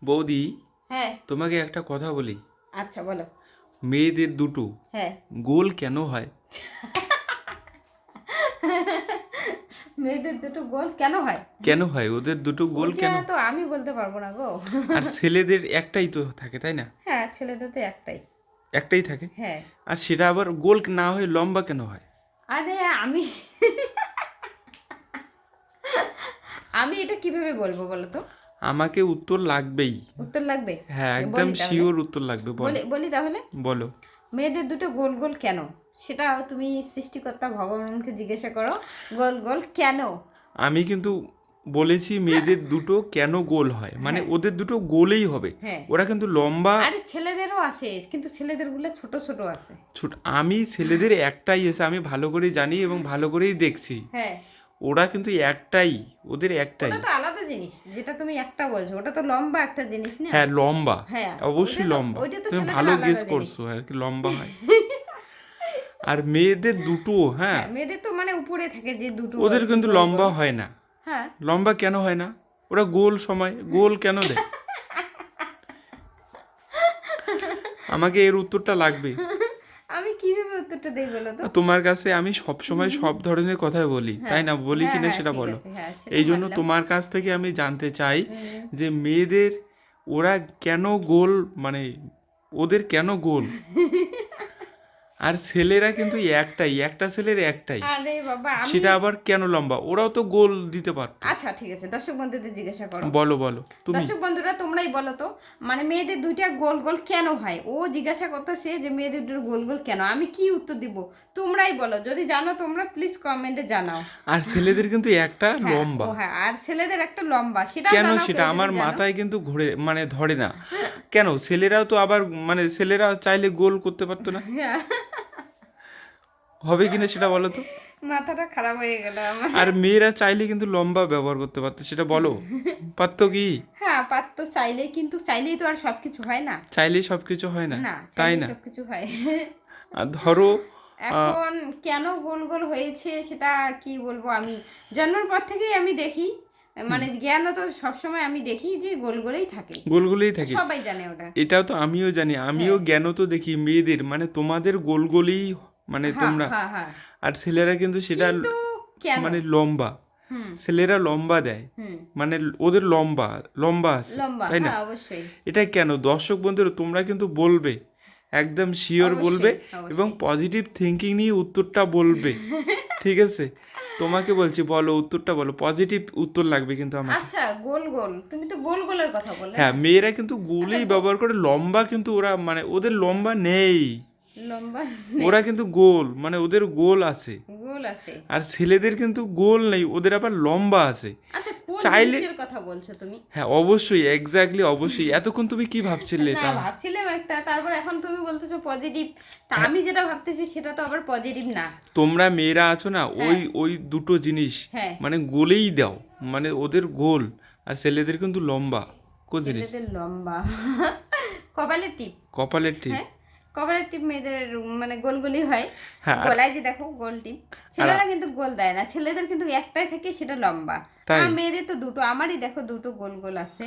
বৌদি, হ্যাঁ তোমাকে একটা কথা বলি। আচ্ছা বলো। মেয়েদের দুটো হ্যাঁ গোল কেন হয়? মেয়েদের দুটো গোল কেন হয়? কেন হয় ওদের দুটো গোল ওইটা কেন? তো আমি বলতে পারবো না গো। আর ছেলেদের একটাই তো থাকে, তাই না? হ্যাঁ ছেলেদের তো একটাই। একটাই থাকে। হ্যাঁ আর সেটা আবার গোল না হয়ে লম্বা কেন হয়? আরে আমি আমি এটা কিভাবে বলবো বলো তো? আমাকে উত্তর লাগবেই। উত্তর লাগবে? হ্যাঁ, একদম বলি তাহলে। শিওর উত্তর লাগবে। বলি বলি তাহলে। বলো। মেয়েদের দুটো গোল গোল কেন, সেটা তুমি সৃষ্টিকর্তা ভগবানকে জিজ্ঞাসা করো। গোল গোল কেন? আমি কিন্তু বলেছি মেয়েদের দুটো কেন গোল হয়, মানে ওদের দুটো গোলেই হবে। হ্যাঁ ওরা কিন্তু লম্বা আরে ছেলেদেরও আছে, কিন্তু ছেলেদের গুলো ছোট ছোট আছে। ছোট। আমি ছেলেদের একটাই এসে আমি ভালো করেই জানি এবং ভালো করেই দেখছি। হ্যাঁ ওরা কিন্তু একটাই, ওদের একটাই। ওটা তো আলাদা জিনিস, যেটা তুমি একটা বলছো ওটা তো লম্বা একটা জিনিস না। হ্যাঁ লম্বা, হ্যাঁ অবশ্যই লম্বা। ওইটা তো তুমি ছেলেদের ভালো আলাদা গেস জিনিস। করছো আর কি, লম্বা হয়। আর মেয়েদের দুটো, হ্যাঁ, হ্যাঁ মেয়েদের তো মানে উপরে থাকে যে দুটো ওদের আর কি কিন্তু গোল লম্বা গোল। হয় না। হ্যাঁ লম্বা কেন হয় না? ওরা গোল সময় গোল কেন দেয়? আমাকে এর উত্তরটা লাগবে। আমি কিভাবে উত্তরটা দেই বলো তো? তোমার কাছে আমি সব সময় সব ধরনের কথাই বলি, তাই না? বলি হ্যাঁ কিনা হ্যাঁ সেটা ঠিক বলো। আছে, হ্যাঁ সেটা এই জন্য মানলাম। তোমার কাছ থেকে আমি জানতে চাই যে মেয়েদের ওরা কেন গোল, মানে ওদের কেন গোল? আর ছেলেরা কিন্তু একটাই, একটা ছেলের একটাই, আরে বাবা আমি সেটা আবার কেন লম্বা? ওরাও তো গোল দিতে পারতো। আচ্ছা ঠিক আছে, দর্শক বন্ধুদের জিজ্ঞাসা করো। বলো বলো তুমি। দর্শক বন্ধুরা তোমরাই বলো তো, মানে মেয়েদের দুইটা গোল গোল কেন হয়? ও জিজ্ঞাসা করতেছে যে মেয়েদের দুটো গোল গোল কেন, আমি কি উত্তর দিব? তোমরাই বলো, যদি জানো তোমরা প্লিজ কমেন্টে জানাও। আর ছেলেদের কিন্তু একটা হ্যাঁ লম্বা। ও হ্যাঁ, আর ছেলেদের একটা লম্বা, সেটা কেন জানাও সেটা কেউ আমার যদি জানো। মাথায় কিন্তু ঘুরে, মানে ধরে না। কেন ছেলেরাও তো আবার, মানে ছেলেরা চাইলে গোল করতে পারতো না? হ্যাঁ, হবে কিনা সেটা বলো তো। মাথাটা খারাপ হয়ে গেল আমার। আর মেয়েরা চাইলে কিন্তু লম্বা ব্যবহার করতে পারতো, সেটা বলো। পারতো কি? হ্যাঁ পারতো চাইলেই, কিন্তু চাইলেই তো আর সবকিছু হয় না। চাইলেই সবকিছু হয় না, না তাই চাইলেই না? সবকিছু হয়। আর ধরো এখন কেন গোল গোল হয়েছে সেটা কি বলবো, আমি জন্মের পর থেকেই আমি দেখি, মানে জ্ঞানও তো সবসময় আমি দেখি যে গোল গোলেই থাকে, গোলগুলোই থাকে। সবাই জানে ওটা। এটাও তো আমিও জানি, আমিও জ্ঞান তো দেখি মেয়েদের, মানে তোমাদের গোলগুলোই, মানে হ্যাঁ তোমরা। হ্যাঁ হ্যাঁ আর ছেলেরা কিন্তু সেটা কিন্তু কেন? মানে লম্বা। হুম ছেলেরা লম্বা দেয়, হুম মানে ওদের লম্বা লম্বা আছে, লম্বা, তাই না? হ্যাঁ অবশ্যই এটা কেন? দর্শক বন্ধুরা তোমরা কিন্তু বলবে, একদম শিওর বলবে, অবশ্যই এবং অবশ্যই। পজিটিভ থিঙ্কিং নিয়ে উত্তরটা বলবে। ঠিক আছে, তোমাকে বলছি বলো উত্তরটা বলো, পজিটিভ উত্তর লাগবে কিন্তু আমাকে। আচ্ছা গোল গোল, তুমি তো গোল গোলের কথা বললে হ্যাঁ না? মেয়েরা কিন্তু গোলই ব্যবহার করে, লম্বা কিন্তু ওরা, মানে ওদের লম্বা নেই। লম্বা ওরা কিন্তু গোল, মানে ওদের গোল আছে। গোল আছে। আর ছেলেদের কিন্তু গোল নেই, ওদের আবার লম্বা আছে। আচ্ছা কোন চাইলে, জিনিসের কথা বলছো তুমি? হ্যাঁ অবশ্যই, এক্স্যাক্টলি, অবশ্যই। এতক্ষণ তুমি কি ভাবছিলে না তা? ভাবছিলাম একটা, তারপর এখন তুমি বলতেছো পজিটিভ, তা আমি যেটা ভাবতেছি সেটা তো আবার পজিটিভ না। তোমরা মেয়েরা আছো না, ওই ওই দুটো জিনিস হ্যাঁ মানে গোলেই দাও, মানে ওদের গোল। আর ছেলেদের কিন্তু লম্বা। কোন জিনিস? ছেলেদের লম্বা কপালের টিপ। কপালের ঠিক। হ্যাঁ কপালের টিপ মেয়েদের মানে গোল গোলই হয়। হ্যাঁ গলায় যে দেখো গোল টিপ, ছেলেরা কিন্তু গোল দেয় না, ছেলেদের কিন্তু একটাই থাকে সেটা লম্বা। তাই? আর মেয়েদের তো দুটো, আমারই দেখো দুটো গোল গোল আছে।